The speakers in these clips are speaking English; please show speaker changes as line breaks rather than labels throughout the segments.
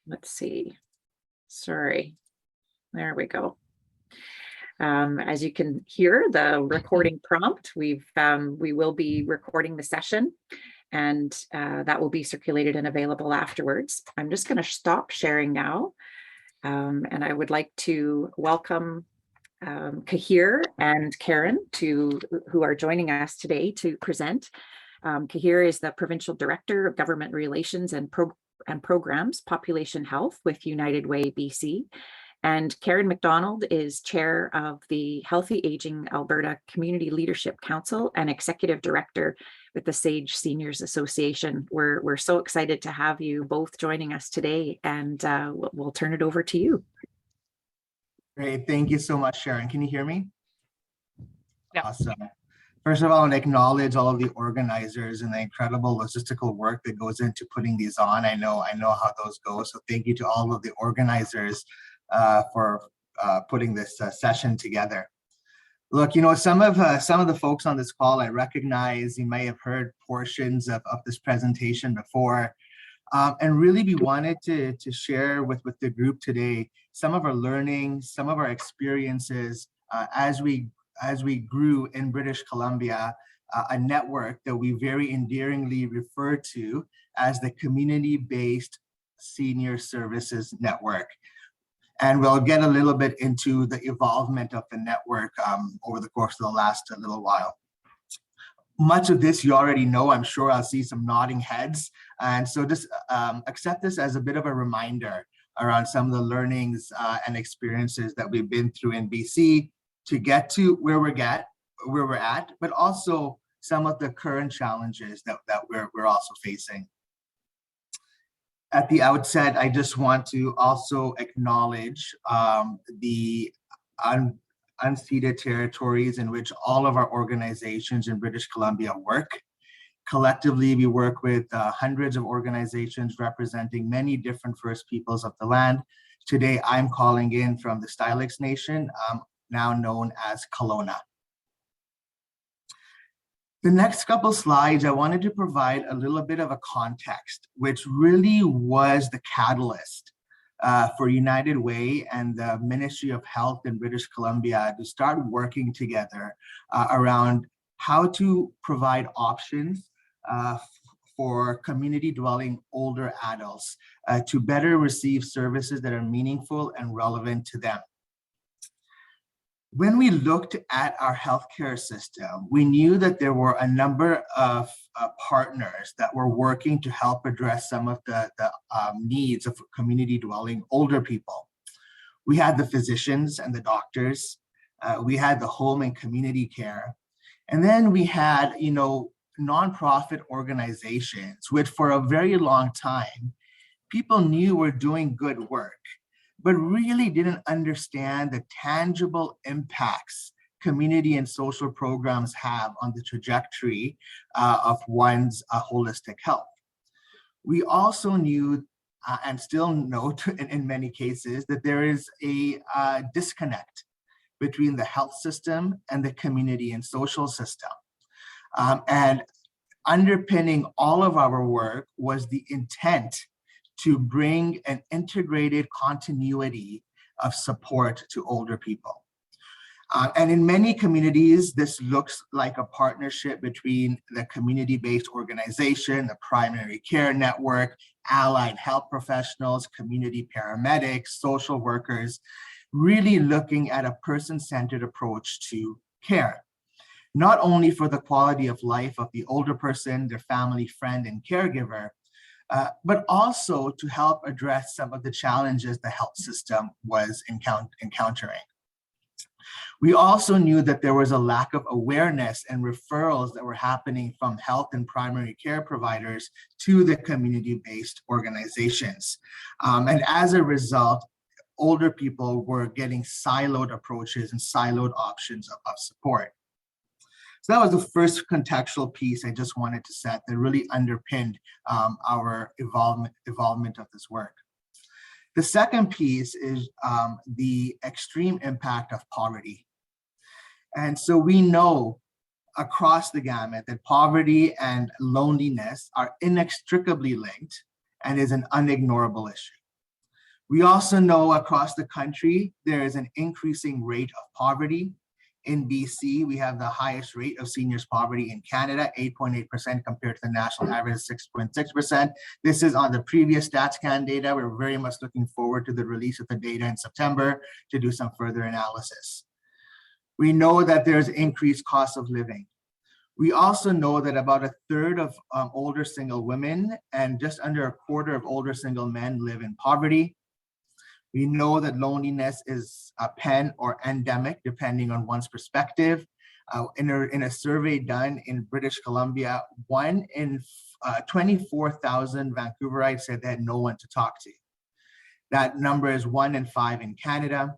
let's see. Sorry. There we go. As you can hear, the recording prompt, we will be recording the session, and that will be circulated and available afterwards. I'm just going to stop sharing now, and I would like to welcome 𝘮𝘭𝘫 and Karen, who are joining us today to present. 𝘮𝘭𝘫 is the Provincial Director of Government Relations and Programs, Population Health with United Way BC. And Karen McDonald is Chair of the Healthy Aging Alberta Community Leadership Council and Executive Director with the 𝘮𝘮 Seniors Association. We're so excited to have you both joining us today, and we'll turn it over to you.
Great, thank you so much, Sharon. Can you hear me?
Yeah.
Awesome. First of all, I want to acknowledge all of the organizers and the incredible logistical work that goes into putting these on. I know how those go, so thank you to all of the organizers for putting this session together. Look, you know, some of the folks on this call I recognize. You may have heard portions of this presentation before, and really we wanted to share with the group today some of our learnings, some of our experiences as we grew in British Columbia, a network that we very endearingly refer to as the Community-Based Senior Services Network. And we'll get a little bit into the evolvement of the network over the course of the last little while. Much of this you already know. I'm sure I'll see some nodding heads. And so just accept this as a bit of a reminder around some of the learnings and experiences that we've been through in BC to get to where we're at, but also some of the current challenges that we're also facing. At the outset, I just want to also acknowledge the unceded territories in which all of our organizations in British Columbia work. Collectively, we work with hundreds of organizations representing many different First Peoples of the land. Today, I'm calling in from the 𝘮𝘮𝘮 Nation, now known as Kelowna. The next couple slides, I wanted to provide a little bit of a context, which really was the catalyst for United Way and the Ministry of Health in British Columbia to start working together around how to provide options for community dwelling older adults to better receive services that are meaningful and relevant to them. When we looked at our healthcare system, we knew that there were a number of partners that were working to help address some of the needs of community dwelling older people. We had the physicians and the doctors, we had the home and community care, and then we had, you know, nonprofit organizations, which for a very long time, people knew were doing good work, but really didn't understand the tangible impacts community and social programs have on the trajectory of one's holistic health. We also knew and still note in many cases that there is a disconnect between the health system and the community and social system. And underpinning all of our work was the intent to bring an integrated continuity of support to older people. And in many communities, this looks like a partnership between the community-based organization, the primary care network, allied health professionals, community paramedics, social workers, really looking at a person-centered approach to care, not only for the quality of life of the older person, their family, friend, and caregiver, but also to help address some of the challenges the health system was encountering. We also knew that there was a lack of awareness and referrals that were happening from health and primary care providers to the community-based organizations. And as a result, older people were getting siloed approaches and siloed options of support. So that was the first contextual piece I just wanted to set that really underpinned our evolvement of this work. The second piece is the extreme impact of poverty. And so we know across the gamut that poverty and loneliness are inextricably linked and is an unignorable issue. We also know across the country, there is an increasing rate of poverty. In BC, we have the highest rate of seniors poverty in Canada, 8.8% compared to the national average of 6.6%. This is on the previous StatsCan data. We're very much looking forward to the release of the data in September to do some further analysis. We know that there's increased cost of living. We also know that about a third of older single women and just under a quarter of older single men live in poverty. We know that loneliness is a pan or endemic, depending on one's perspective. In a survey done in British Columbia, 1 in 24,000 Vancouverites said they had no one to talk to. That number is 1 in 5 in Canada.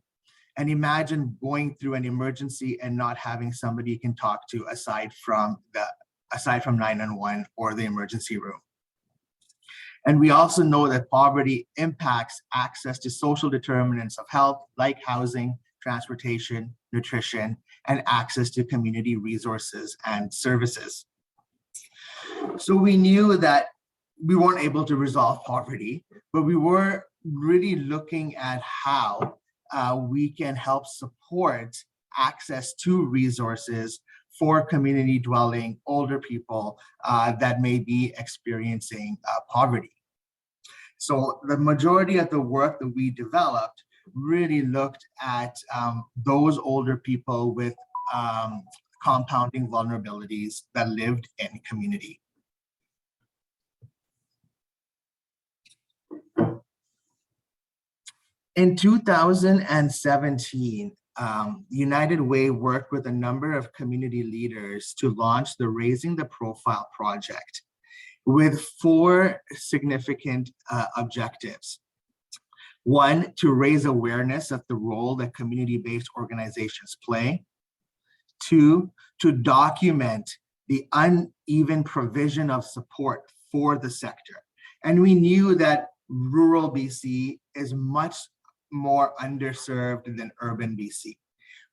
And imagine going through an emergency and not having somebody you can talk to aside from 911 or the emergency room. And we also know that poverty impacts access to social determinants of health, like housing, transportation, nutrition, and access to community resources and services. So we knew that we weren't able to resolve poverty, but we were really looking at how we can help support access to resources for community dwelling older people that may be experiencing poverty. So the majority of the work that we developed really looked at those older people with compounding vulnerabilities that lived in community. In 2017, United Way worked with a number of community leaders to launch the Raising the Profile project with 4 significant objectives. 1, to raise awareness of the role that community-based organizations play. 2, to document the uneven provision of support for the sector. And we knew that rural BC is much more underserved than urban BC.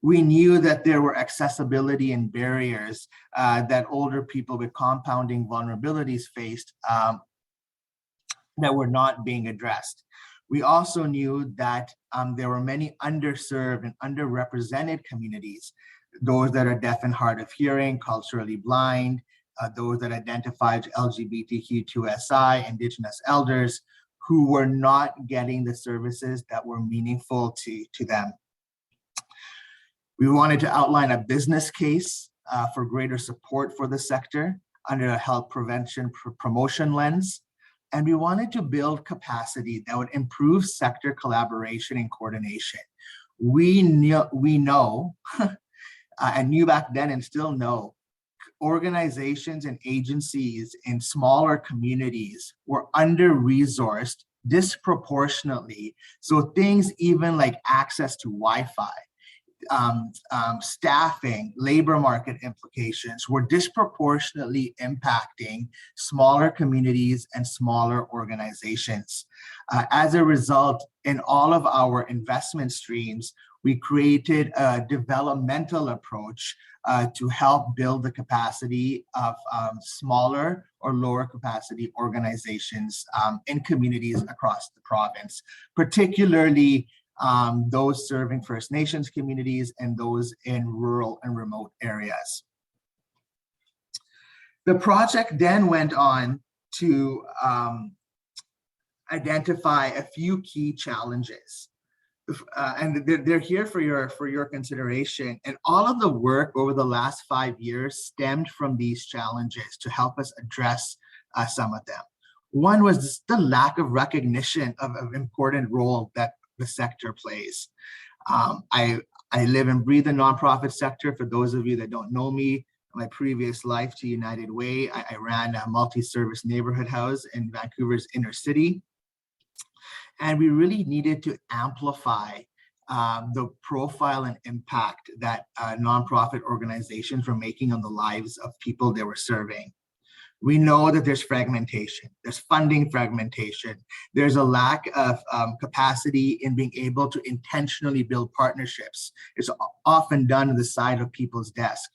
We knew that there were accessibility and barriers that older people with compounding vulnerabilities faced that were not being addressed. We also knew that there were many underserved and underrepresented communities, those that are deaf and hard of hearing, culturally blind, those that identify as LGBTQ2SI, Indigenous elders, who were not getting the services that were meaningful to them. We wanted to outline a business case for greater support for the sector under a health prevention promotion lens. And we wanted to build capacity that would improve sector collaboration and coordination. We know, and knew back then and still know, organizations and agencies in smaller communities were under-resourced disproportionately. So things even like access to Wi-Fi, staffing, labor market implications were disproportionately impacting smaller communities and smaller organizations. As a result, in all of our investment streams, we created a developmental approach to help build the capacity of smaller or lower capacity organizations in communities across the province, particularly those serving First Nations communities and those in rural and remote areas. The project then went on to identify a few key challenges. And they're here for your consideration. And all of the work over the last 5 years stemmed from these challenges to help us address some of them. One was the lack of recognition of an important role that the sector plays. I live and breathe the nonprofit sector. For those of you that don't know me, my previous life to United Way, I ran a multi-service neighborhood house in Vancouver's inner city. And we really needed to amplify the profile and impact that nonprofit organizations were making on the lives of people they were serving. We know that there's fragmentation, there's funding fragmentation, there's a lack of capacity in being able to intentionally build partnerships. It's often done on the side of people's desk.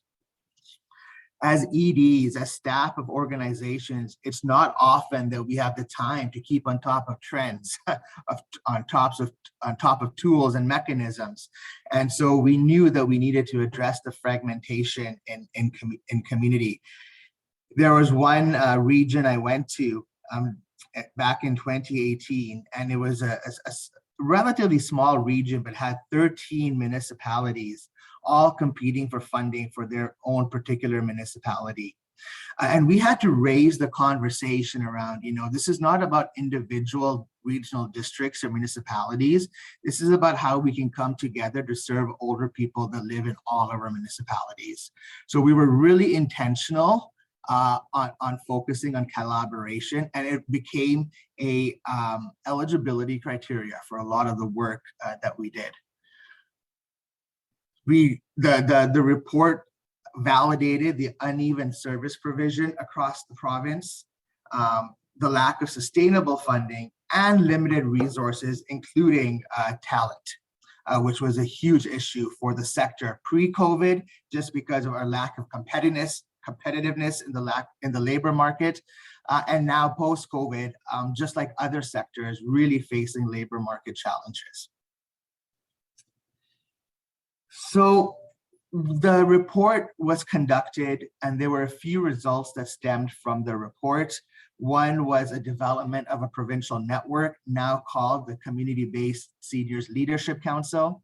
As EDs, as staff of organizations, it's not often that we have the time to keep on top of trends, on top of tools and mechanisms. And so we knew that we needed to address the fragmentation in community. There was one region I went to back in 2018, and it was a relatively small region, but had 13 municipalities all competing for funding for their own particular municipality. And we had to raise the conversation around, this is not about individual regional districts or municipalities. This is about how we can come together to serve older people that live in all of our municipalities. So we were really intentional on focusing on collaboration, and it became a eligibility criteria for a lot of the work that we did. The report validated the uneven service provision across the province, the lack of sustainable funding, and limited resources, including talent, which was a huge issue for the sector pre-COVID, just because of our lack of competitiveness in the labor market, and now post-COVID, just like other sectors, really facing labor market challenges. So the report was conducted, and there were a few results that stemmed from the report. One was a development of a provincial network, now called the Community-Based Seniors Leadership Council.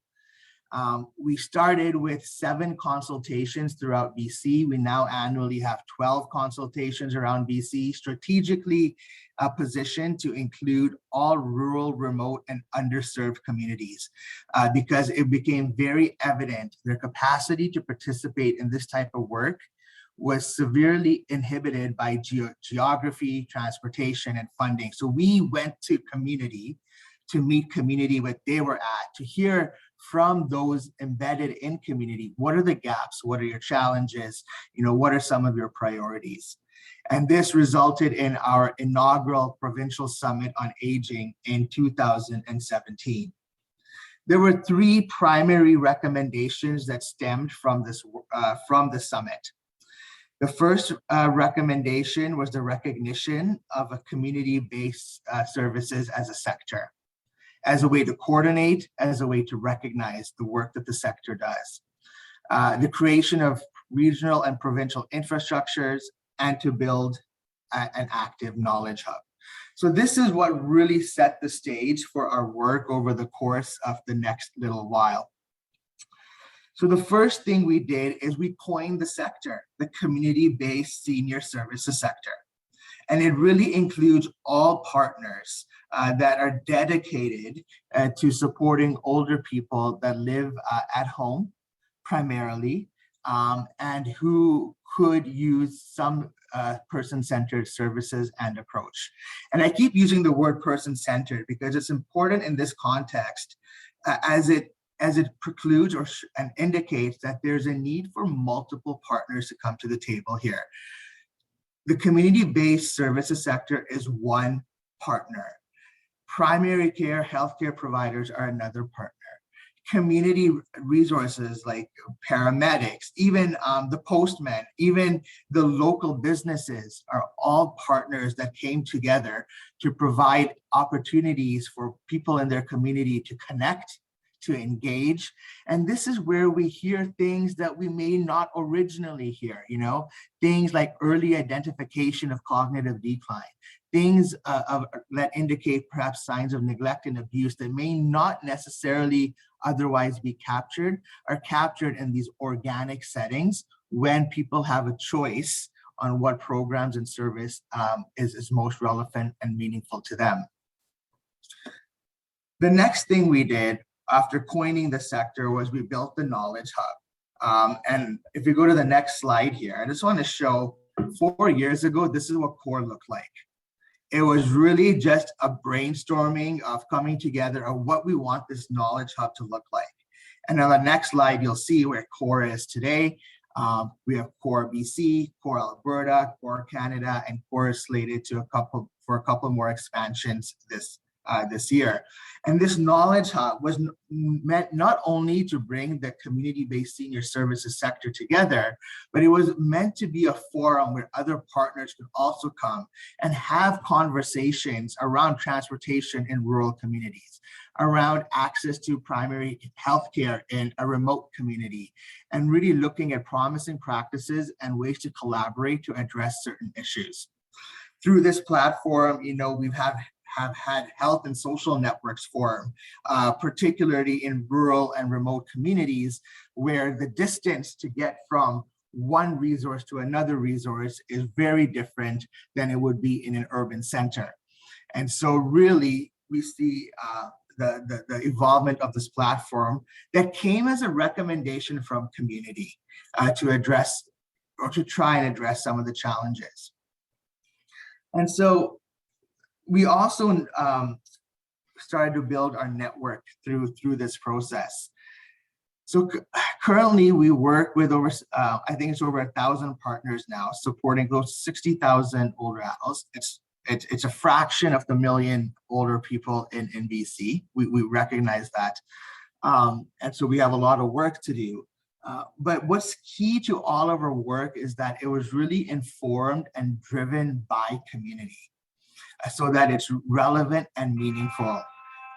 We started with 7 consultations throughout BC. We now annually have 12 consultations around BC, strategically positioned to include all rural, remote, and underserved communities, because it became very evident their capacity to participate in this type of work was severely inhibited by geography, transportation, and funding. So we went to community to meet community what they were at, to hear from those embedded in community, what are the gaps, what are your challenges, what are some of your priorities? And this resulted in our inaugural Provincial Summit on Aging in 2017. There were 3 primary recommendations that stemmed from the summit. The first recommendation was the recognition of a community-based services as a sector, as a way to coordinate, as a way to recognize the work that the sector does. The creation of regional and provincial infrastructures, and to build an active knowledge hub. So this is what really set the stage for our work over the course of the next little while. So the first thing we did is we coined the sector, the community-based senior services sector. And it really includes all partners that are dedicated to supporting older people that live at home primarily, and who could use some person-centered services and approach. And I keep using the word person-centered because it's important in this context, as it precludes and indicates that there's a need for multiple partners to come to the table here. The community-based services sector is one partner. Primary care healthcare providers are another partner. Community resources like paramedics, even the postmen, even the local businesses are all partners that came together to provide opportunities for people in their community to connect, to engage. And this is where we hear things that we may not originally hear, things like early identification of cognitive decline, things that indicate perhaps signs of neglect and abuse that may not necessarily otherwise be captured, are captured in these organic settings when people have a choice on what programs and service is most relevant and meaningful to them. The next thing we did after coining the sector was we built the Knowledge Hub. And if you go to the next slide here, I just want to show 4 years ago, this is what CORE looked like. It was really just a brainstorming of coming together of what we want this Knowledge Hub to look like. And on the next slide, you'll see where CORE is today. We have CORE BC, CORE Alberta, CORE Canada, and CORE is slated to for a couple more expansions this this year. And this knowledge hub was meant not only to bring the community-based senior services sector together, but it was meant to be a forum where other partners could also come and have conversations around transportation in rural communities, around access to primary healthcare in a remote community, and really looking at promising practices and ways to collaborate to address certain issues. Through this platform, we've have had health and social networks form, particularly in rural and remote communities where the distance to get from one resource to another resource is very different than it would be in an urban center. And so really we see the involvement of this platform that came as a recommendation from community to address or to try and address some of the challenges. And so we also started to build our network through this process. So currently we work with over, I think it's over 1,000 partners now, supporting close to 60,000 older adults. It's a fraction of the million older people in BC. We recognize that. And so we have a lot of work to do. But what's key to all of our work is that it was really informed and driven by community, so that it's relevant and meaningful.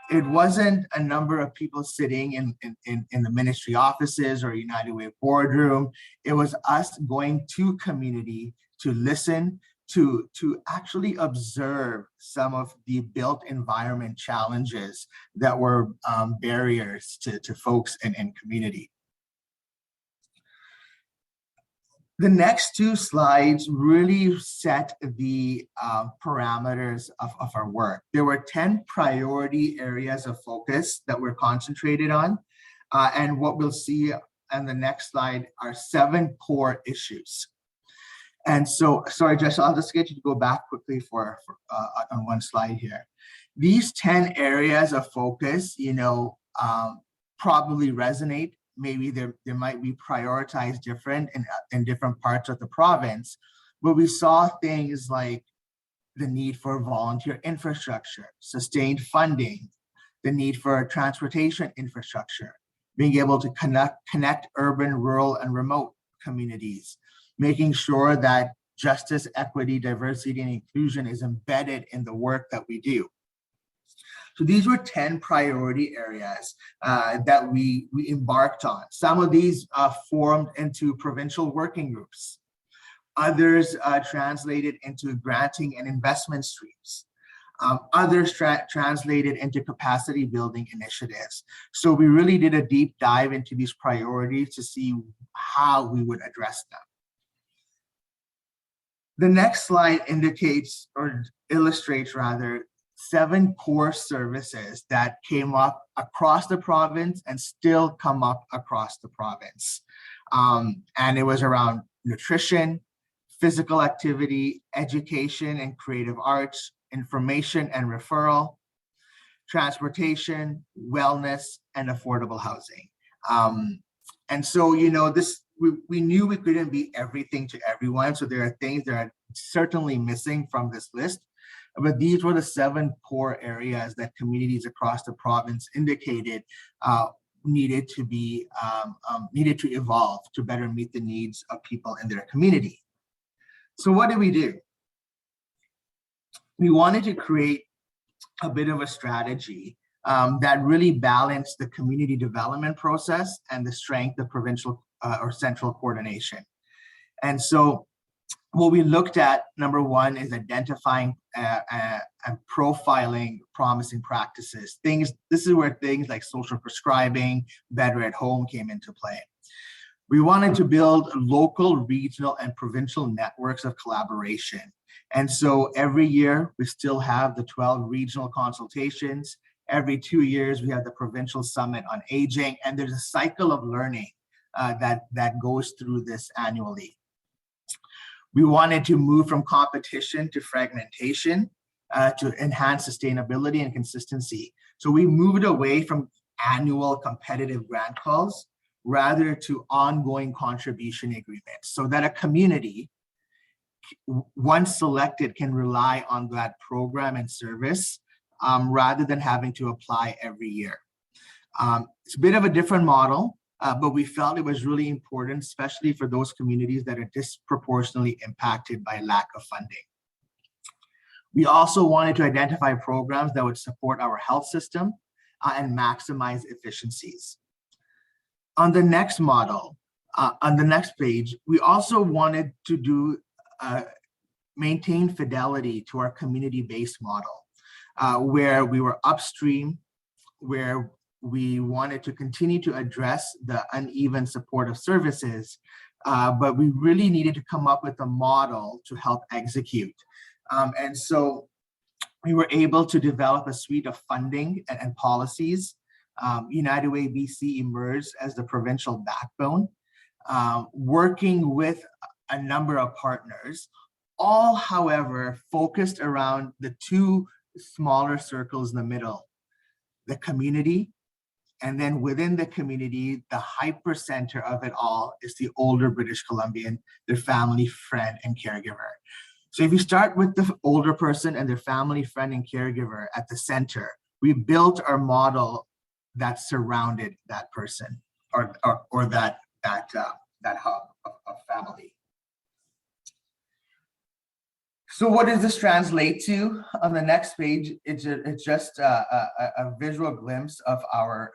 It wasn't a number of people sitting in the ministry offices or United Way boardroom. It was us going to community to listen, to actually observe some of the built environment challenges that were barriers to folks in community. The next two slides really set the parameters of our work. There were 10 priority areas of focus that we're concentrated on. And what we'll see on the next slide are 7 core issues. And so, sorry, Jess, I'll just get you to go back quickly on one slide here. These 10 areas of focus, probably resonate. Maybe there might be prioritized different in different parts of the province, but we saw things like the need for volunteer infrastructure, sustained funding, the need for transportation infrastructure, being able to connect urban, rural, and remote communities, making sure that justice, equity, diversity, and inclusion is embedded in the work that we do. So these were 10 priority areas that we embarked on. Some of these formed into provincial working groups. Others translated into granting and investment streams. Others translated into capacity building initiatives. So we really did a deep dive into these priorities to see how we would address them. The next slide indicates or illustrates rather 7 core services that came up across the province and still come up across the province. And it was around nutrition, physical activity, education and creative arts, information and referral, transportation, wellness, and affordable housing. And so, we knew we couldn't be everything to everyone. So there are things that are certainly missing from this list. But these were the 7 core areas that communities across the province indicated needed to evolve to better meet the needs of people in their community. So what did we do? We wanted to create a bit of a strategy that really balanced the community development process and the strength of provincial or central coordination. And so what we looked at, number one, is identifying and profiling promising practices. This is where things like social prescribing, better at home came into play. We wanted to build local, regional, and provincial networks of collaboration. And so every year we still have the 12 regional consultations. Every 2 years we have the provincial summit on aging, and there's a cycle of learning that goes through this annually. We wanted to move from competition to fragmentation to enhance sustainability and consistency. So we moved away from annual competitive grant calls rather to ongoing contribution agreements, so that a community, once selected, can rely on that program and service rather than having to apply every year. It's a bit of a different model, but we felt it was really important, especially for those communities that are disproportionately impacted by lack of funding. We also wanted to identify programs that would support our health system and maximize efficiencies. On the next model, on the next page, we also wanted to maintain fidelity to our community-based model, where we were upstream, where we wanted to continue to address the uneven support of services, but we really needed to come up with a model to help execute. And so we were able to develop a suite of funding and policies. United Way BC emerged as the provincial backbone, working with a number of partners, all, however, focused around the two smaller circles in the middle, the community, and then within the community, the hypercenter of it all is the older British Columbian, their family, friend, and caregiver. So if you start with the older person and their family, friend, and caregiver at the center, we built our model that surrounded that person or that hub of family. So what does this translate to? On the next page, it's just a visual glimpse of our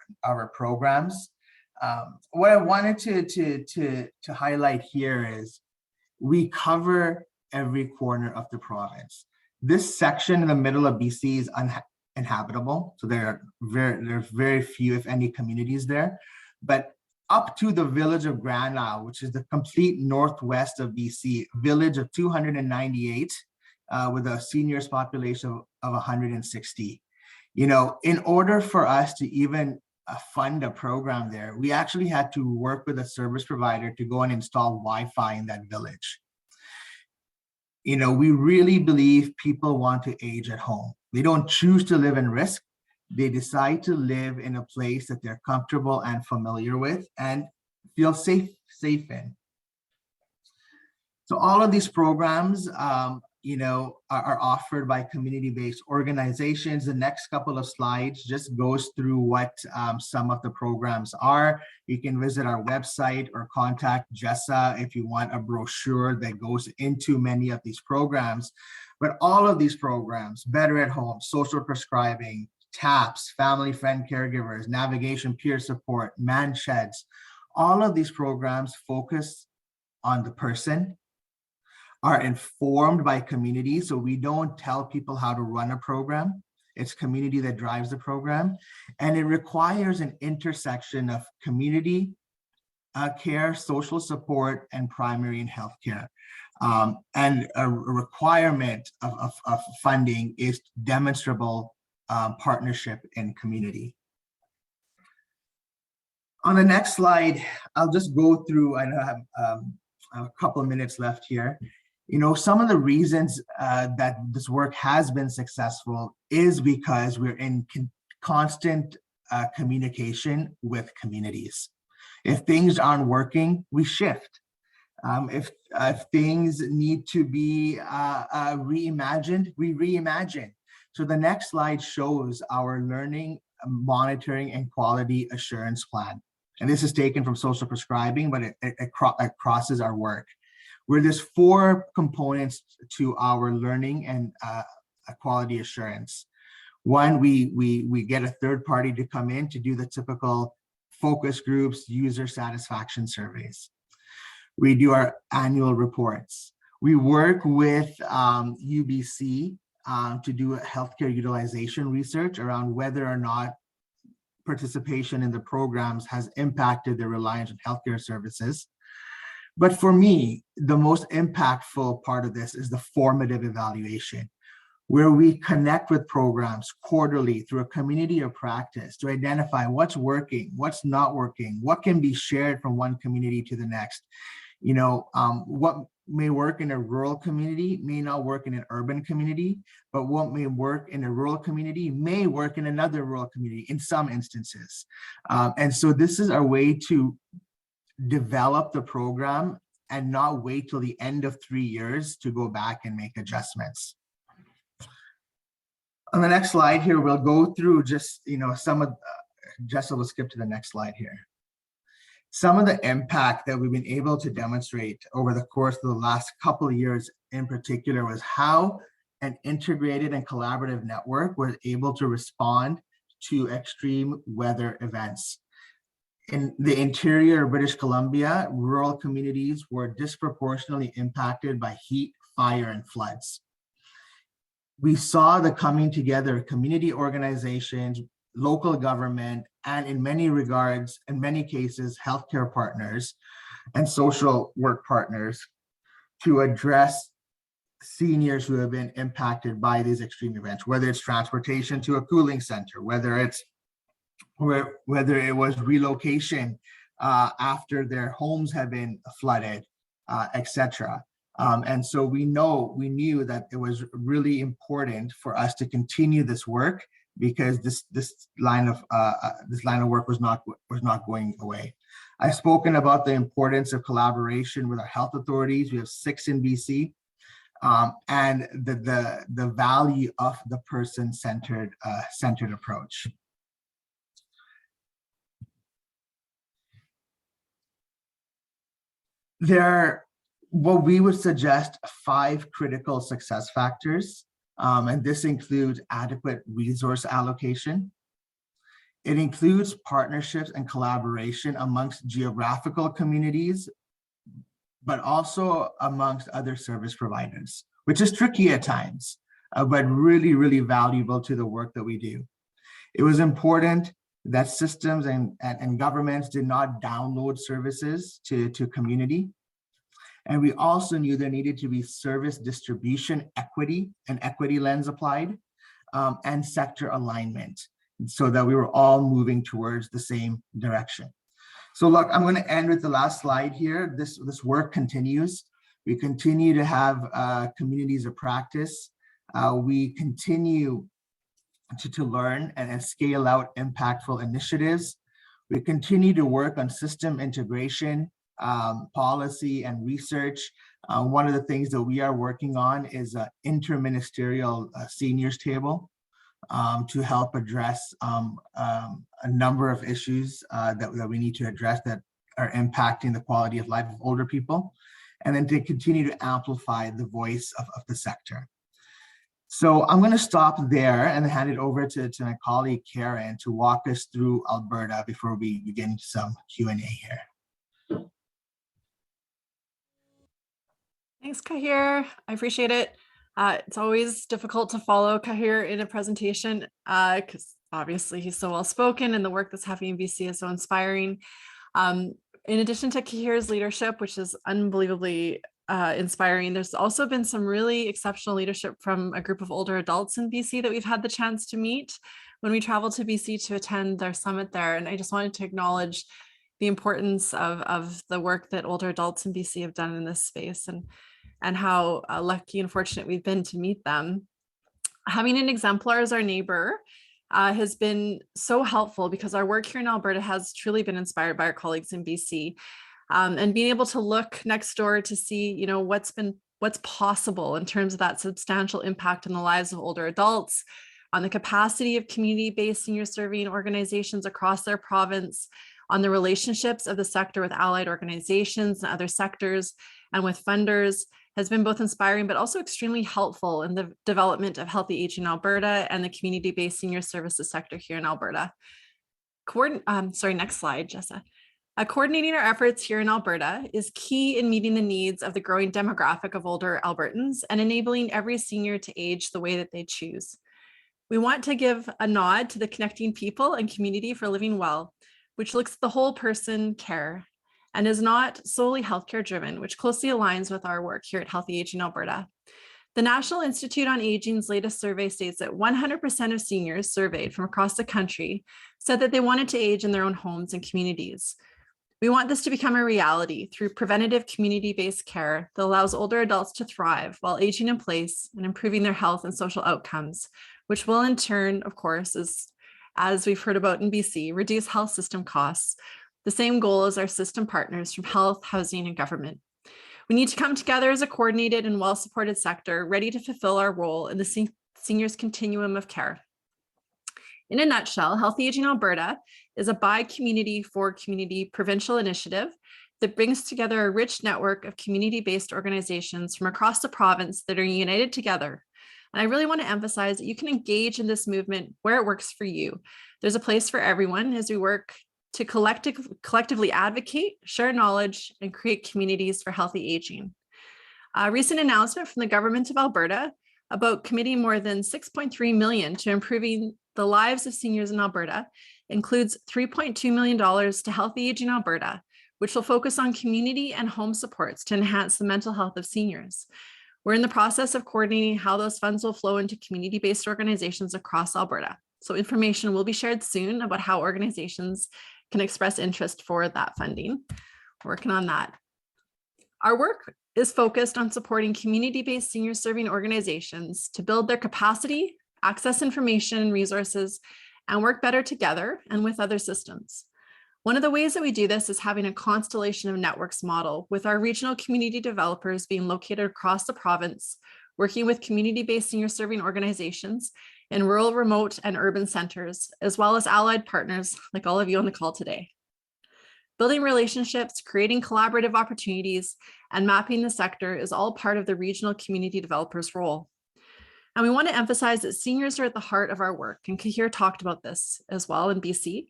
programs. What I wanted to highlight here is we cover every corner of the province. This section in the middle of BC is uninhabitable, so there's very few, if any, communities there. But up to the village of 𝘗𝘓𝘳𝘗𝘓, which is the complete northwest of BC, village of 298, with a seniors population of 160. You know, in order for us to even fund a program there, we actually had to work with a service provider to go and install Wi-Fi in that village. You know, we really believe people want to age at home. They don't choose to live in risk. They decide to live in a place that they're comfortable and familiar with and feel safe in. So all of these programs, you know, are offered by community-based organizations. The next couple of slides just goes through what some of the programs are. You can visit our website or contact Jessa if you want a brochure that goes into many of these programs. But all of these programs, Better at Home, social prescribing, TAPS, family, friend, caregivers, navigation, peer support, man sheds, all of these programs focus on the person, are informed by community. So we don't tell people how to run a program. It's community that drives the program. And it requires an intersection of community care, social support, and primary and health care. And a requirement of funding is demonstrable partnership in community. On the next slide, I'll just go through, I know I have a couple of minutes left here. You know, some of the reasons that this work has been successful is because we're in constant communication with communities. If things aren't working, we shift. If things need to be reimagined, we reimagine. So the next slide shows our learning, monitoring, and quality assurance plan. And this is taken from social prescribing, but it crosses our work, where there's 4 components to our learning and quality assurance. One, we get a third party to come in to do the typical focus groups, user satisfaction surveys. We do our annual reports. We work with UBC to do a healthcare utilization research around whether or not participation in the programs has impacted their reliance on healthcare services. But for me, the most impactful part of this is the formative evaluation, where we connect with programs quarterly through a community of practice to identify what's working, what's not working, what can be shared from one community to the next. You know, what may work in a rural community may not work in an urban community, but what may work in a rural community may work in another rural community in some instances. And so this is our way to develop the program and not wait till the end of 3 years to go back and make adjustments. On the next slide here, we'll go through just, some of, Jessa will skip to the next slide here. Some of the impact that we've been able to demonstrate over the course of the last couple of years in particular was how an integrated and collaborative network was able to respond to extreme weather events. In the interior of British Columbia, rural communities were disproportionately impacted by heat, fire, and floods. We saw the coming together of community organizations, local government, and in many regards, in many cases, healthcare partners and social work partners to address seniors who have been impacted by these extreme events, whether it's transportation to a cooling center, whether it was relocation after their homes have been flooded, etc. And so we knew that it was really important for us to continue this work because this line of work was not going away. I've spoken about the importance of collaboration with our health authorities. We have 6 in BC, and the value of the person-centered approach. There are what we would suggest 5 critical success factors, and this includes adequate resource allocation. It includes partnerships and collaboration amongst geographical communities, but also amongst other service providers, which is tricky at times, but really, really valuable to the work that we do. It was important that systems and governments did not download services to community. And we also knew there needed to be service distribution equity, an equity lens applied, and sector alignment, so that we were all moving towards the same direction. So look, I'm going to end with the last slide here. This work continues. We continue to have communities of practice. We continue to learn and scale out impactful initiatives. We continue to work on system integration, policy, and research. One of the things that we are working on is an interministerial seniors table to help address a number of issues that we need to address that are impacting the quality of life of older people, and then to continue to amplify the voice of the sector. So I'm going to stop there and hand it over to my colleague Karen to walk us through Alberta before we begin some Q&A here.
Thanks, 𝘱𝘱. I appreciate it. It's always difficult to follow 𝘱𝘱 in a presentation because obviously he's so well spoken and the work that's happening in BC is so inspiring. In addition to 𝘱𝘱's leadership, which is unbelievably inspiring, there's also been some really exceptional leadership from a group of older adults in BC that we've had the chance to meet when we traveled to BC to attend their summit there. And I just wanted to acknowledge the importance of the work that older adults in BC have done in this space, and how lucky and fortunate we've been to meet them. Having an exemplar as our neighbor has been so helpful because our work here in Alberta has truly been inspired by our colleagues in BC. And being able to look next door to see, what's possible in terms of that substantial impact on the lives of older adults, on the capacity of community-based senior serving organizations across their province, on the relationships of the sector with allied organizations and other sectors and with funders, has been both inspiring but also extremely helpful in the development of healthy aging in Alberta and the community-based senior services sector here in Alberta. Next slide, Jessa. Coordinating our efforts here in Alberta is key in meeting the needs of the growing demographic of older Albertans and enabling every senior to age the way that they choose. We want to give a nod to the Connecting People and Community for Living Well, which looks at the whole person care and is not solely healthcare driven, which closely aligns with our work here at Healthy Aging Alberta. The National Institute on Aging's latest survey states that 100% of seniors surveyed from across the country said that they wanted to age in their own homes and communities. We want this to become a reality through preventative community-based care that allows older adults to thrive while aging in place and improving their health and social outcomes, which will in turn, of course, as we've heard about in BC, reduce health system costs, the same goal as our system partners from health, housing, and government. We need to come together as a coordinated and well-supported sector, ready to fulfill our role in the seniors' continuum of care. In a nutshell, Healthy Aging Alberta is a by community for community provincial initiative that brings together a rich network of community-based organizations from across the province that are united together. And I really want to emphasize that you can engage in this movement where it works for you. There's a place for everyone as we work to collectively advocate, share knowledge, and create communities for healthy aging. A recent announcement from the government of Alberta about committing more than $6.3 million to improving the lives of seniors in Alberta includes $3.2 million to Healthy Aging Alberta, which will focus on community and home supports to enhance the mental health of seniors. We're in the process of coordinating how those funds will flow into community-based organizations across Alberta. So information will be shared soon about how organizations can express interest for that funding. We're working on that. Our work is focused on supporting community-based senior serving organizations to build their capacity, access information and resources, and work better together and with other systems. One of the ways that we do this is having a constellation of networks model with our regional community developers being located across the province, working with community-based senior serving organizations in rural, remote, and urban centers, as well as allied partners like all of you on the call today. Building relationships, creating collaborative opportunities, and mapping the sector is all part of the regional community developers' role. And we want to emphasize that seniors are at the heart of our work, and 𝘱𝘻 talked about this as well in BC,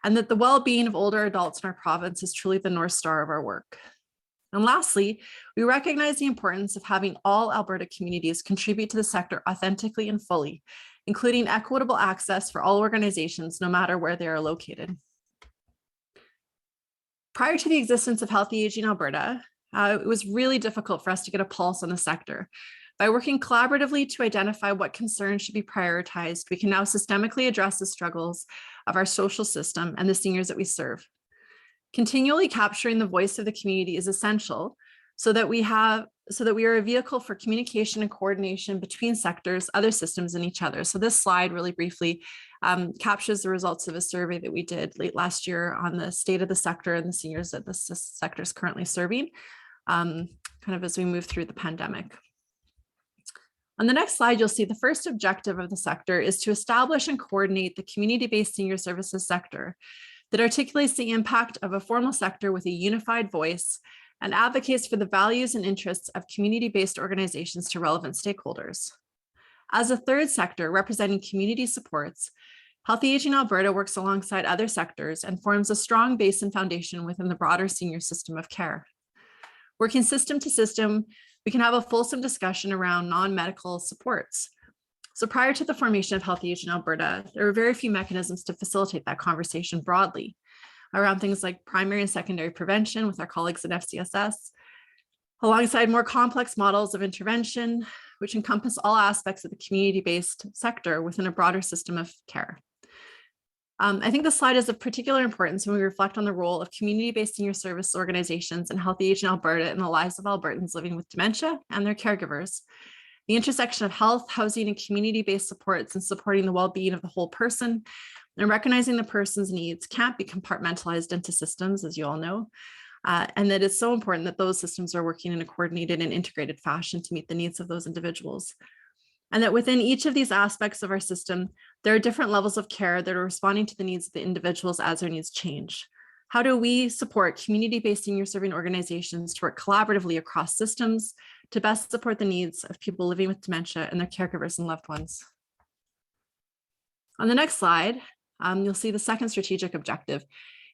and that the well-being of older adults in our province is truly the North Star of our work. And lastly, we recognize the importance of having all Alberta communities contribute to the sector authentically and fully, including equitable access for all organizations, no matter where they are located. Prior to the existence of Healthy Aging Alberta, it was really difficult for us to get a pulse on the sector. By working collaboratively to identify what concerns should be prioritized, we can now systemically address the struggles of our social system and the seniors that we serve. Continually capturing the voice of the community is essential so that we are a vehicle for communication and coordination between sectors, other systems, and each other. So this slide really briefly captures the results of a survey that we did late last year on the state of the sector and the seniors that the sector is currently serving, kind of as we move through the pandemic. On the next slide, you'll see the first objective of the sector is to establish and coordinate the community-based senior services sector that articulates the impact of a formal sector with a unified voice and advocates for the values and interests of community-based organizations to relevant stakeholders. As a third sector representing community supports, Healthy Aging Alberta works alongside other sectors and forms a strong base and foundation within the broader senior system of care. Working system to system, we can have a fulsome discussion around non-medical supports. So prior to the formation of Healthy Aging Alberta, there were very few mechanisms to facilitate that conversation broadly around things like primary and secondary prevention with our colleagues at FCSS, alongside more complex models of intervention, which encompass all aspects of the community-based sector within a broader system of care. I think this slide is of particular importance when we reflect on the role of community-based senior service organizations and Healthy Aging Alberta in the lives of Albertans living with dementia and their caregivers. The intersection of health, housing, and community-based supports and supporting the well-being of the whole person and recognizing the person's needs can't be compartmentalized into systems, as you all know, and that it's so important that those systems are working in a coordinated and integrated fashion to meet the needs of those individuals. And that within each of these aspects of our system, there are different levels of care that are responding to the needs of the individuals as their needs change. How do we support community-based senior serving organizations to work collaboratively across systems to best support the needs of people living with dementia and their caregivers and loved ones? On the next slide, you'll see the second strategic objective.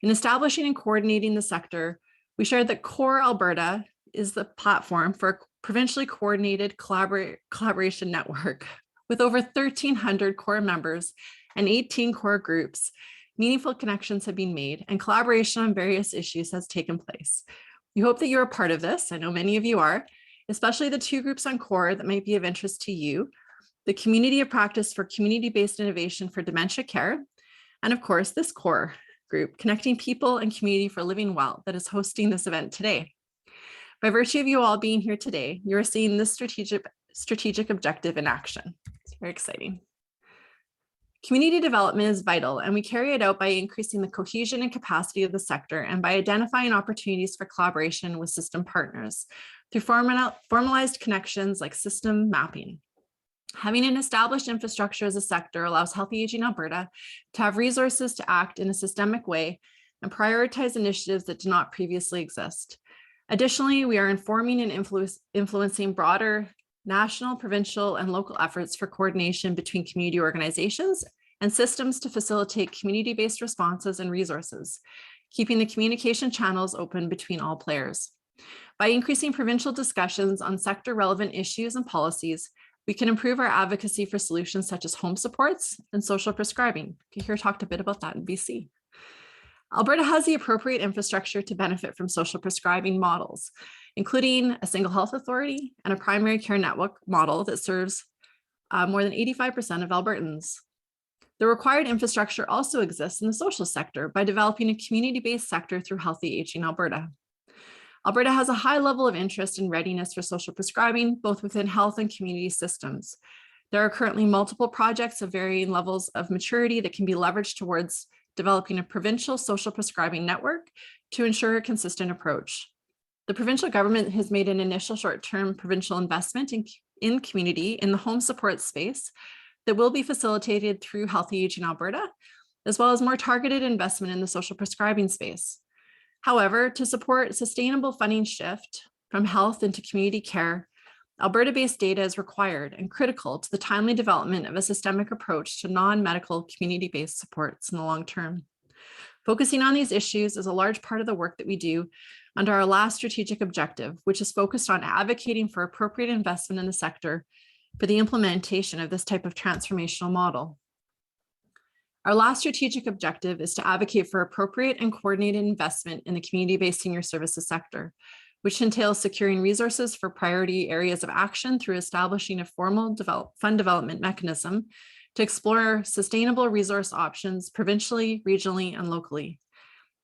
In establishing and coordinating the sector, we shared that Core Alberta is the platform for a provincially coordinated collaboration network with over 1,300 core members and 18 core groups. Meaningful connections have been made and collaboration on various issues has taken place. We hope that you're a part of this. I know many of you are, especially the two groups on core that might be of interest to you, the Community of Practice for Community-Based Innovation for Dementia Care, and of course, this core group, Connecting People and Community for Living Well, that is hosting this event today. By virtue of you all being here today, you're seeing this strategic objective in action. It's very exciting. Community development is vital, and we carry it out by increasing the cohesion and capacity of the sector and by identifying opportunities for collaboration with system partners through formalized connections like system mapping. Having an established infrastructure as a sector allows Healthy Aging Alberta to have resources to act in a systemic way and prioritize initiatives that do not previously exist. Additionally, we are informing and influencing broader national, provincial, and local efforts for coordination between community organizations and systems to facilitate community-based responses and resources, keeping the communication channels open between all players. By increasing provincial discussions on sector-relevant issues and policies, we can improve our advocacy for solutions such as home supports and social prescribing. 𝘱𝘱 talked a bit about that in BC. Alberta has the appropriate infrastructure to benefit from social prescribing models, including a single health authority and a primary care network model that serves more than 85% of Albertans. The required infrastructure also exists in the social sector by developing a community-based sector through Healthy Aging Alberta. Alberta has a high level of interest and readiness for social prescribing, both within health and community systems. There are currently multiple projects of varying levels of maturity that can be leveraged towards developing a provincial social prescribing network to ensure a consistent approach. The provincial government has made an initial short-term provincial investment in community in the home support space that will be facilitated through Healthy Aging Alberta, as well as more targeted investment in the social prescribing space. However, to support sustainable funding shift from health into community care, Alberta-based data is required and critical to the timely development of a systemic approach to non-medical community-based supports in the long term. Focusing on these issues is a large part of the work that we do under our last strategic objective, which is focused on advocating for appropriate investment in the sector for the implementation of this type of transformational model. Our last strategic objective is to advocate for appropriate and coordinated investment in the community-based senior services sector, which entails securing resources for priority areas of action through establishing a formal fund development mechanism to explore sustainable resource options provincially, regionally, and locally.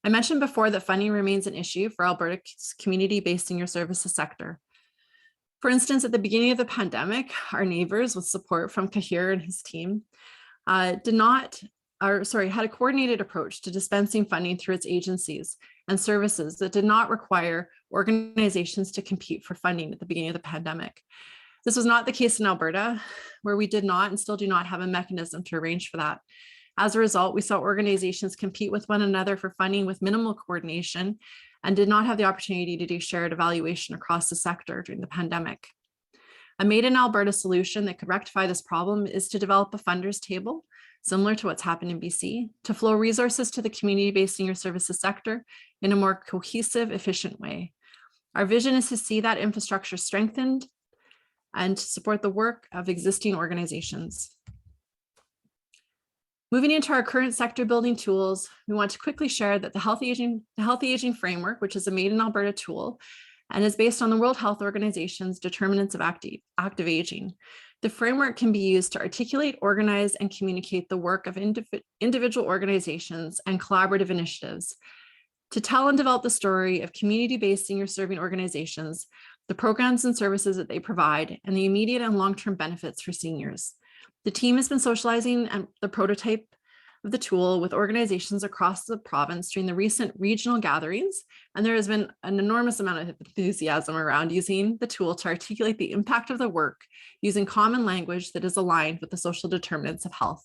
I mentioned before that funding remains an issue for Alberta's community-based senior services sector. For instance, at the beginning of the pandemic, our neighbors, with support from 𝘱𝘱 and his team, had a coordinated approach to dispensing funding through its agencies and services that did not require organizations to compete for funding at the beginning of the pandemic. This was not the case in Alberta, where we did not and still do not have a mechanism to arrange for that. As a result, we saw organizations compete with one another for funding with minimal coordination and did not have the opportunity to do shared evaluation across the sector during the pandemic. A made in Alberta solution that could rectify this problem is to develop a funders table, similar to what's happened in BC, to flow resources to the community-based senior services sector in a more cohesive, efficient way. Our vision is to see that infrastructure strengthened and to support the work of existing organizations. Moving into our current sector building tools, we want to quickly share that the Healthy Aging Framework, which is a made in Alberta tool and is based on the World Health Organization's determinants of active aging. The framework can be used to articulate, organize, and communicate the work of individual organizations and collaborative initiatives, to tell and develop the story of community-based senior serving organizations, the programs and services that they provide, and the immediate and long-term benefits for seniors. The team has been socializing the prototype of the tool with organizations across the province during the recent regional gatherings, and there has been an enormous amount of enthusiasm around using the tool to articulate the impact of the work using common language that is aligned with the social determinants of health.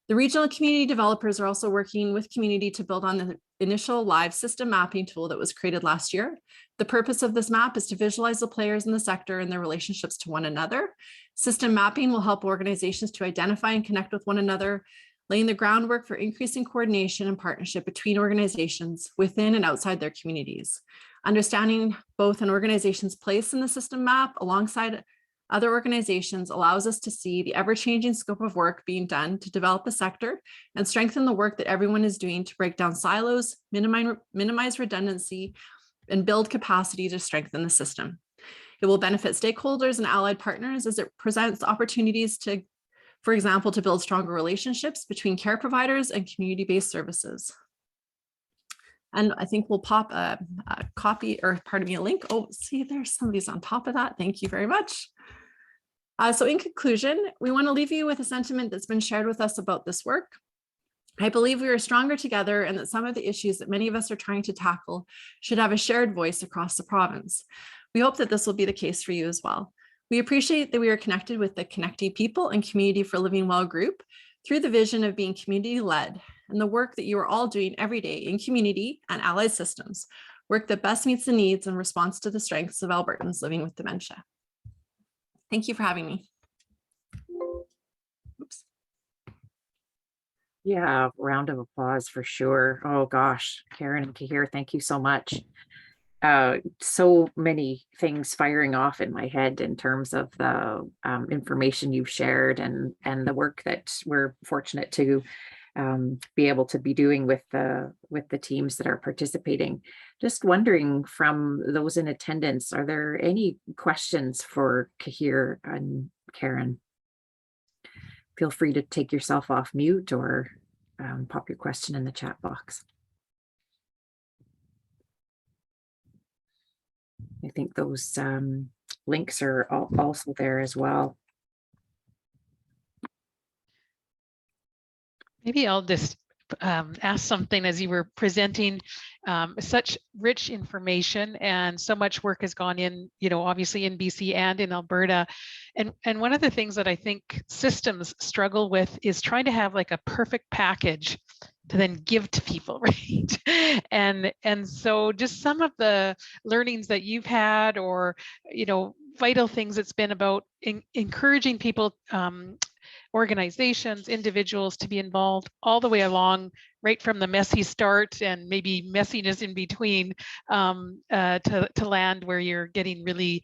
The regional community developers are also working with community to build on the initial live system mapping tool that was created last year. The purpose of this map is to visualize the players in the sector and their relationships to one another. System mapping will help organizations to identify and connect with one another, laying the groundwork for increasing coordination and partnership between organizations within and outside their communities. Understanding both an organization's place in the system map alongside other organizations allows us to see the ever-changing scope of work being done to develop the sector and strengthen the work that everyone is doing to break down silos, minimize redundancy, and build capacity to strengthen the system. It will benefit stakeholders and allied partners as it presents opportunities to, for example, to build stronger relationships between care providers and community-based services. And I think we'll pop a copy, or pardon me, a link. Oh, see, there's somebody's on top of that. Thank you very much. So in conclusion, we want to leave you with a sentiment that's been shared with us about this work. I believe we are stronger together and that some of the issues that many of us are trying to tackle should have a shared voice across the province. We hope that this will be the case for you as well. We appreciate that we are connected with the Connectee people and Community for Living Well group through the vision of being community-led and the work that you are all doing every day in community and allied systems, work that best meets the needs and responds to the strengths of Albertans living with dementia. Thank you for having me. Oops.
Yeah, round of applause for sure. Oh gosh, Karen and 𝘱𝑗ℎ𝑟, thank you so much. So many things firing off in my head in terms of the information you've shared and the work that we're fortunate to be able to be doing with the teams that are participating. Just wondering from those in attendance, are there any questions for 𝘱𝑗ℎ𝑟 and Karen? Feel free to take yourself off mute or pop your question in the chat box. I think those links are also there as well.
Maybe I'll just ask something as you were presenting. Such rich information and so much work has gone in, obviously in BC and in Alberta. And one of the things that I think systems struggle with is trying to have like a perfect package to then give to people, right? And so just some of the learnings that you've had, or vital things it's been about encouraging people, organizations, individuals to be involved all the way along, right from the messy start and maybe messiness in between, to land where you're getting really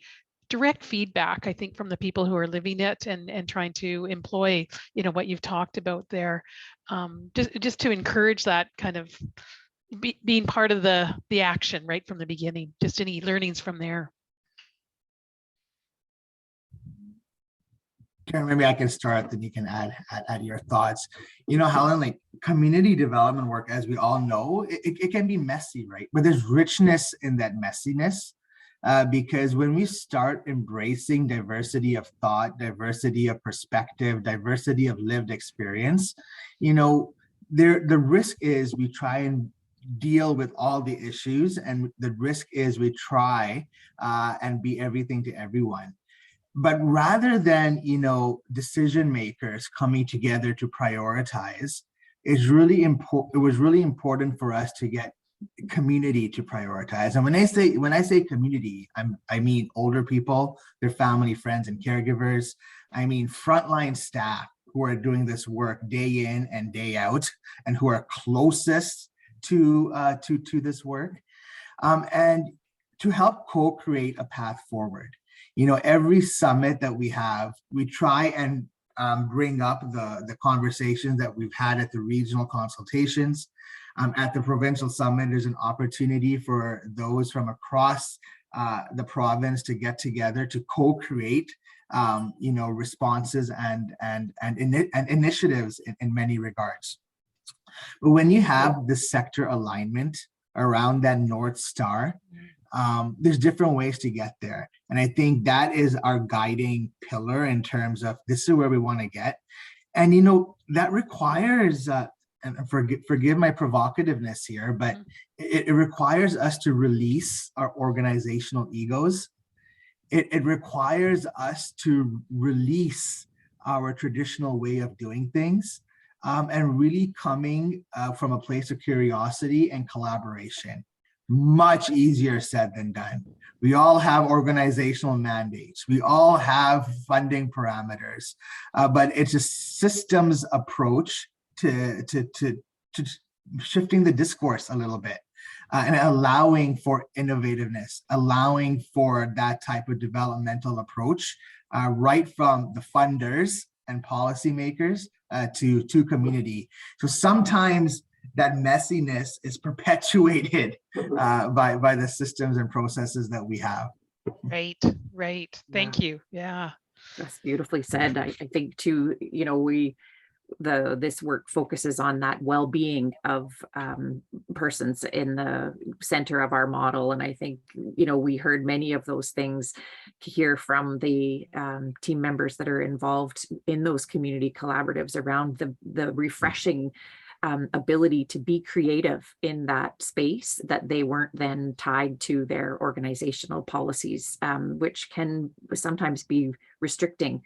direct feedback, I think, from the people who are living it and trying to employ, what you've talked about there. Just to encourage that kind of being part of the action right from the beginning. Just any learnings from there.
Karen, maybe I can start, then you can add your thoughts. Helen, like community development work, as we all know, it can be messy, right? But there's richness in that messiness, because when we start embracing diversity of thought, diversity of perspective, diversity of lived experience, the risk is we try and deal with all the issues, and the risk is we try and be everything to everyone. But rather than, decision makers coming together to prioritize, it was really important for us to get community to prioritize. And when I say community, I mean older people, their family, friends, and caregivers. I mean frontline staff who are doing this work day in and day out, and who are closest to this work, and to help co-create a path forward. Every summit that we have, we try and bring up the conversations that we've had at the regional consultations. At the provincial summit, there's an opportunity for those from across the province to get together to co-create, responses and initiatives in many regards. But when you have the sector alignment around that North Star, there's different ways to get there. And I think that is our guiding pillar in terms of this is where we want to get. And, that requires, and forgive my provocativeness here, but it requires us to release our organizational egos. It requires us to release our traditional way of doing things, and really coming from a place of curiosity and collaboration. Much easier said than done. We all have organizational mandates. We all have funding parameters, but it's a systems approach to shifting the discourse a little bit, and allowing for innovativeness, allowing for that type of developmental approach, right from the funders and policymakers to community. So sometimes that messiness is perpetuated by the systems and processes that we have.
Right. Thank you. Yeah.
That's beautifully said. I think too, this work focuses on that well-being of persons in the center of our model. And I think, we heard many of those things here from the team members that are involved in those community collaboratives around the refreshing ability to be creative in that space, that they weren't then tied to their organizational policies, which can sometimes be restricting,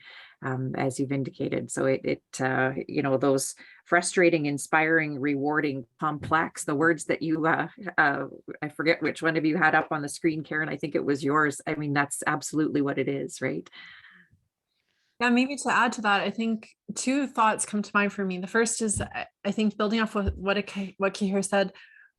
as you've indicated. So you know, those frustrating, inspiring, rewarding, complex, the words that you, I forget which one of you had up on the screen, Karen, I think it was yours. I mean, that's absolutely what it is, right?
Yeah, maybe to add to that, I think two thoughts come to mind for me. The first is, I think building off what 𝘰𝘱𝘭 said,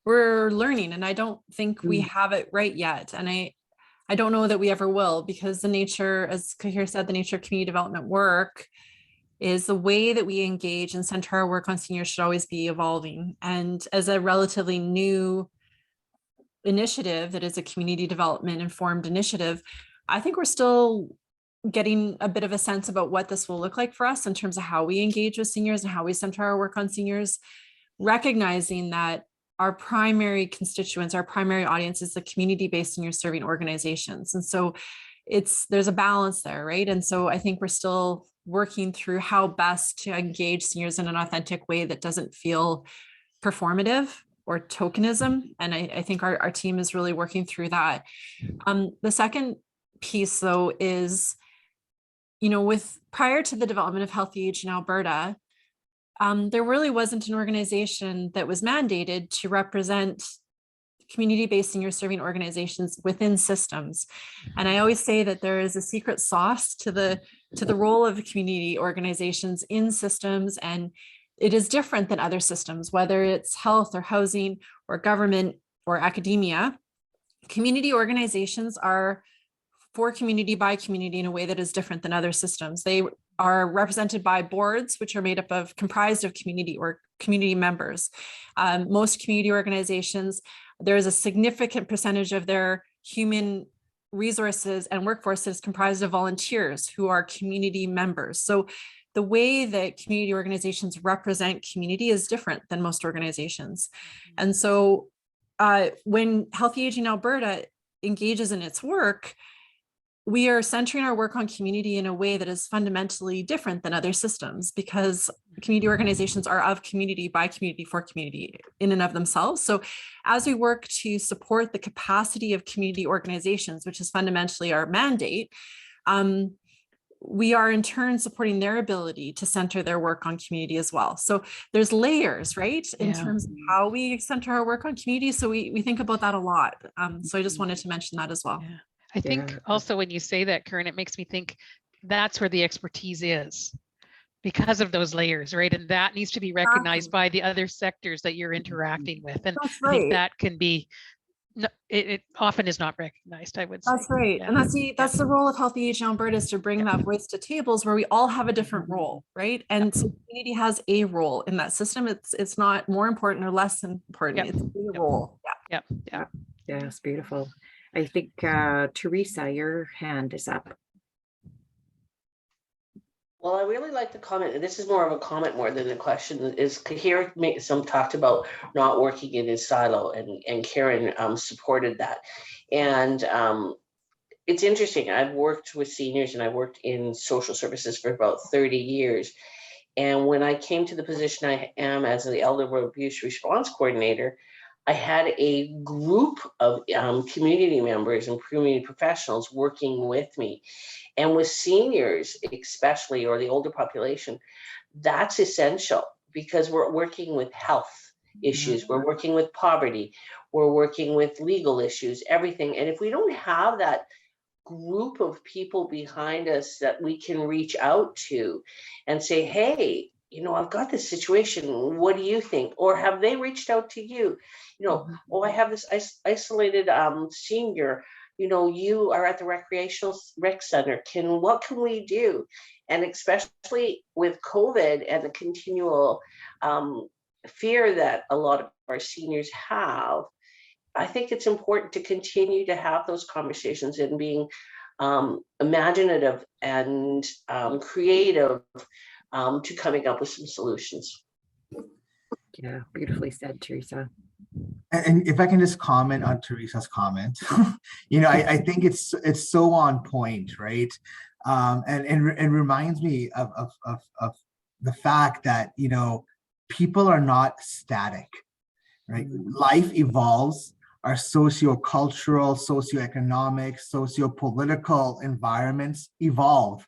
we're learning, and I don't think we have it right yet. And I don't know that we ever will, because the nature, as 𝘰𝘱𝘭 said, the nature of community development work is the way that we engage and center our work on seniors should always be evolving. And as a relatively new initiative that is a community development informed initiative, I think we're still getting a bit of a sense about what this will look like for us in terms of how we engage with seniors and how we center our work on seniors, recognizing that our primary constituents, our primary audience is the community-based senior serving organizations. And so there's a balance there, right? And so I think we're still working through how best to engage seniors in an authentic way that doesn't feel performative or tokenism. And I think our team is really working through that. The second piece, though, is, you know, prior to the development of Healthy Age in Alberta, there really wasn't an organization that was mandated to represent community-based senior serving organizations within systems. And I always say that there is a secret sauce to the role of community organizations in systems, and it is different than other systems, whether it's health or housing or government or academia. Community organizations are for community by community in a way that is different than other systems. They are represented by boards, which are comprised of community members. Most community organizations, there is a significant percentage of their human resources and workforce that is comprised of volunteers who are community members. So the way that community organizations represent community is different than most organizations. And so when Healthy Aging Alberta engages in its work, we are centering our work on community in a way that is fundamentally different than other systems, because community organizations are of community by community for community in and of themselves. So as we work to support the capacity of community organizations, which is fundamentally our mandate, we are in turn supporting their ability to center their work on community as well. So there's layers, right, in terms of how we center our work on community. So we think about that a lot. So I just wanted to mention that as well.
Yeah. I think also when you say that, Karen, it makes me think that's where the expertise is, because of those layers, right? And that needs to be recognized by the other sectors that you're interacting with. And
that's
I
right.
think that can be, it often is not recognized, I would say.
That's right.
Yeah.
And that's the role of Healthy Age in Alberta, is to bring that voice to tables where we all have a different role, right? And so community has a role in that system. It's not more important or less important. It's a role.
Yeah.
Yes, beautiful. I think Teresa, your hand is up.
Well, I really like the comment, and this is more of a comment more than a question, is 𝘰𝘱𝘭 talked about not working in a silo, and Karen supported that. And it's interesting, I've worked with seniors and I worked in social services for about 30 years. And when I came to the position I am as the elder abuse response coordinator, I had a group of community members and community professionals working with me. And with seniors, especially, or the older population, that's essential, because we're working with health issues, we're working with poverty, we're working with legal issues, everything. And if we don't have that group of people behind us that we can reach out to and say, hey, you know, I've got this situation, what do you think? Or have they reached out to you? You know, oh, I have this isolated senior, you know, you are at the recreational rec center. What can we do? And especially with COVID and the continual fear that a lot of our seniors have, I think it's important to continue to have those conversations and being imaginative and creative to coming up with some solutions.
Yeah, beautifully said, Teresa.
And if I can just comment on Teresa's comment, you know, I think it's so on point, right? And reminds me of the fact that, you know, people are not static, right? Life evolves. Our socio-cultural, socio-economic, socio-political environments evolve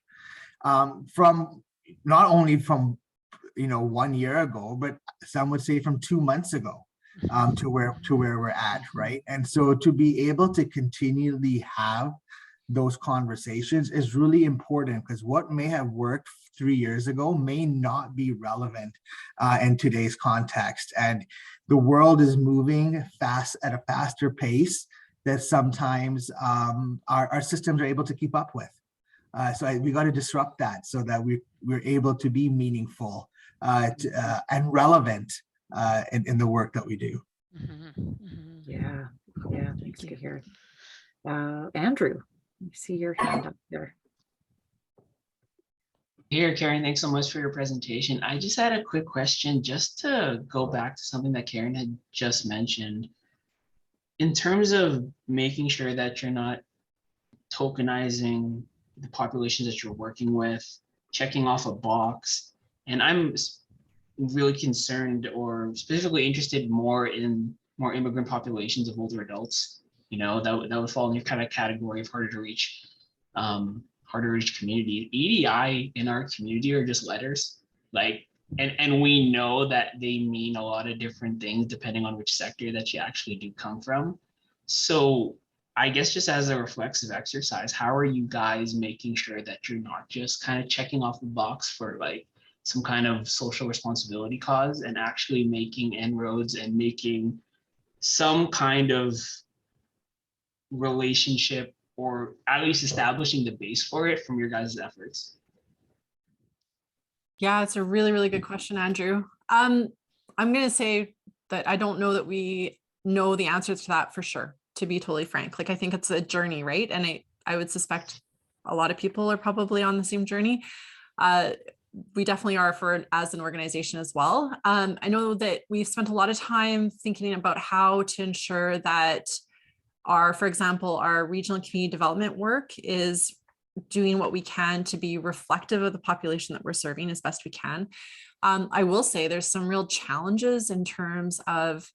from not only from 1 year ago, but some would say from 2 months ago to where we're at, right? And so to be able to continually have those conversations is really important, because what may have worked 3 years ago may not be relevant in today's context. And the world is moving fast at a faster pace that sometimes our systems are able to keep up with. We got to disrupt that so that we're able to be meaningful and relevant in the work that we do.
Yeah, thanks, Cahir. Andrew, I see your hand up there.
Here, Karen, thanks so much for your presentation. I just had a quick question just to go back to something that Karen had just mentioned. In terms of making sure that you're not tokenizing the populations that you're working with, checking off a box, and I'm really concerned or specifically interested more in more immigrant populations of older adults, that would fall in your kind of category of harder to reach community. EDI in our community are just letters, and we know that they mean a lot of different things depending on which sector that you actually do come from. So I guess just as a reflexive exercise, how are you guys making sure that you're not just kind of checking off the box for some kind of social responsibility cause, and actually making inroads and making some kind of relationship, or at least establishing the base for it from your guys' efforts?
Yeah, it's a really, really good question, Andrew. I'm going to say that I don't know that we know the answer to that for sure, to be totally frank. I think it's a journey, right? And I would suspect a lot of people are probably on the same journey. We definitely are as an organization as well. I know that we've spent a lot of time thinking about how to ensure that for example, our regional and community development work is doing what we can to be reflective of the population that we're serving as best we can. I will say there's some real challenges in terms of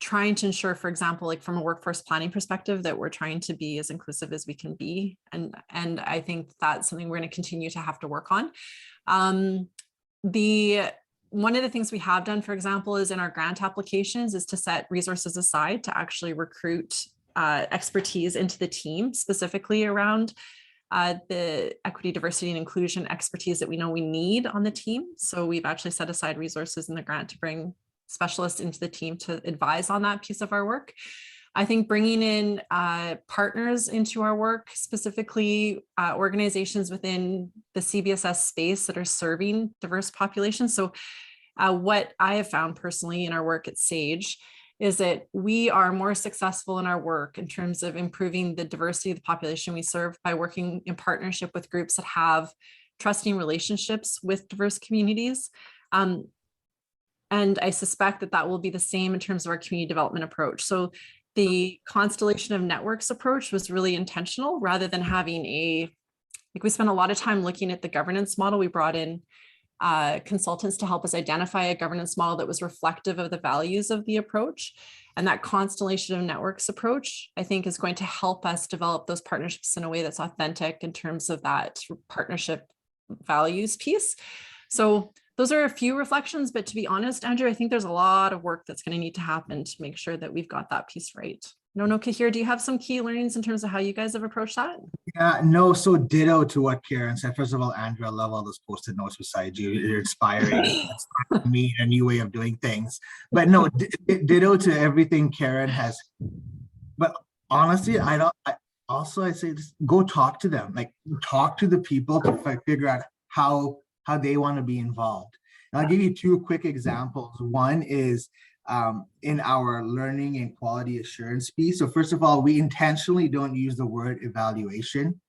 trying to ensure, for example, from a workforce planning perspective, that we're trying to be as inclusive as we can be. And I think that's something we're going to continue to have to work on. One of the things we have done, for example, is in our grant applications is to set resources aside to actually recruit expertise into the team, specifically around the equity, diversity, and inclusion expertise that we know we need on the team. So we've actually set aside resources in the grant to bring specialists into the team to advise on that piece of our work. I think bringing in partners into our work, specifically organizations within the CBSS space that are serving diverse populations. So what I have found personally in our work at SAGE is that we are more successful in our work in terms of improving the diversity of the population we serve by working in partnership with groups that have trusting relationships with diverse communities. And I suspect that will be the same in terms of our community development approach. So the constellation of networks approach was really intentional, rather than having we spent a lot of time looking at the governance model. We brought in consultants to help us identify a governance model that was reflective of the values of the approach. And that constellation of networks approach, I think, is going to help us develop those partnerships in a way that's authentic in terms of that partnership values piece. So those are a few reflections, but to be honest, Andrew, I think there's a lot of work that's going to need to happen to make sure that we've got that piece right. No, Cahir, do you have some key learnings in terms of how you guys have approached that?
Yeah, no, so ditto to what Karen said. First of all, Andrew, I love all those Post-it notes beside you. You're inspiring me, a new way of doing things. But no, ditto to everything Karen has. But honestly, I say just go talk to them, talk to the people to figure out how they want to be involved. And I'll give you two quick examples. One is in our learning and quality assurance piece. So first of all, we intentionally don't use the word evaluation,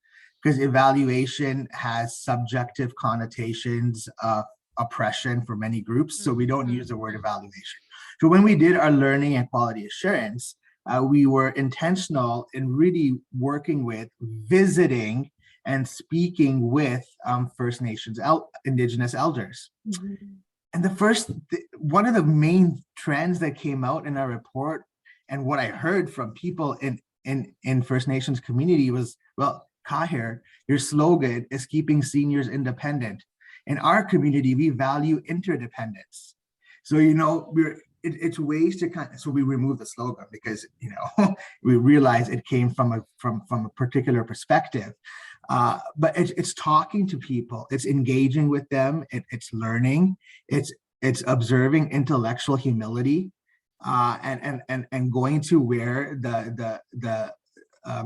because evaluation has subjective connotations of oppression for many groups. So we don't use the word evaluation. So when we did our learning and quality assurance, we were intentional in really working with, visiting, and speaking with First Nations Indigenous elders. one of the main trends that came out in our report, and what I heard from people in First Nations community was, well, 𝘮𝘩𝘪, your slogan is keeping seniors independent. In our community, we value interdependence. So, it's ways to so we remove the slogan because, we realize it came from a particular perspective. But it's talking to people, it's engaging with them, it's learning, it's observing intellectual humility, and going to where the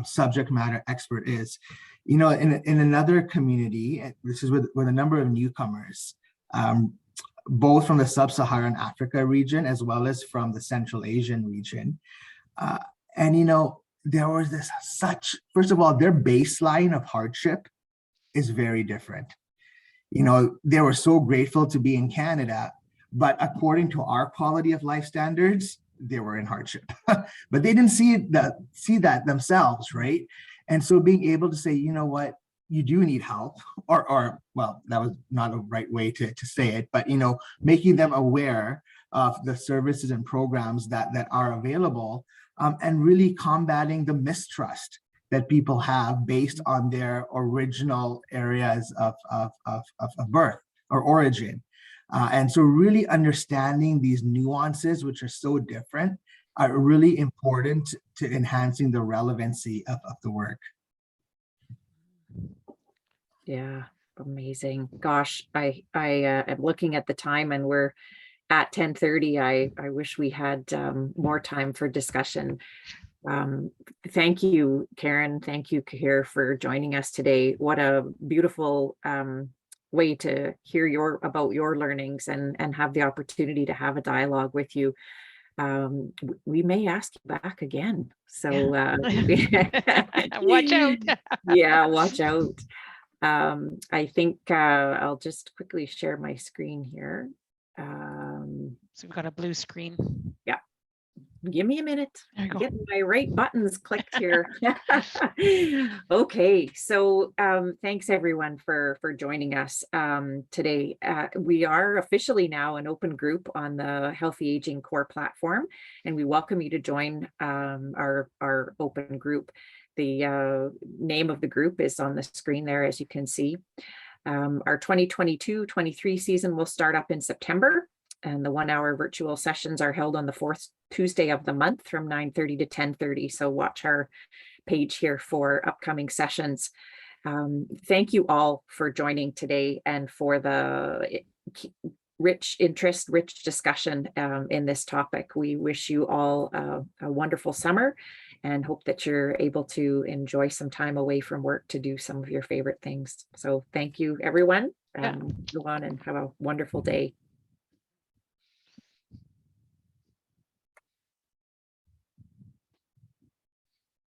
subject matter expert is. In another community, and this is with a number of newcomers, both from the sub-Saharan Africa region as well as from the Central Asian region. There was first of all, their baseline of hardship is very different. They were so grateful to be in Canada, but according to our quality of life standards, they were in hardship. But they didn't see that themselves, right? And so being able to say, you know what, you do need help, or well, that was not a right way to say it, but making them aware of the services and programs that are available, and really combating the mistrust that people have based on their original areas of birth or origin. And so really understanding these nuances, which are so different, are really important to enhancing the relevancy of the work.
Yeah, amazing. Gosh, I am looking at the time and we're at 10:30. I wish we had more time for discussion. Thank you, Karen. Thank you, 𝘮𝘩𝘪, for joining us today. What a beautiful way to hear about your learnings and have the opportunity to have a dialogue with you. We may ask you back again. So
watch out.
Yeah, watch out. I think I'll just quickly share my screen here.
So we've got a blue screen.
Yeah. Give me a minute.
There you go.
Getting my right buttons clicked here. Okay, so thanks everyone for joining us today. We are officially now an open group on the Healthy Aging Core platform, and we welcome you to join our open group. The name of the group is on the screen there, as you can see. Our 2022-23 season will start up in September. And the 1-hour virtual sessions are held on the 4th Tuesday of the month from 9:30 to 10:30. So watch our page here for upcoming sessions. Thank you all for joining today and for the rich discussion in this topic. We wish you all a wonderful summer and hope that you're able to enjoy some time away from work to do some of your favorite things. So thank you, everyone. Go on and have a wonderful day.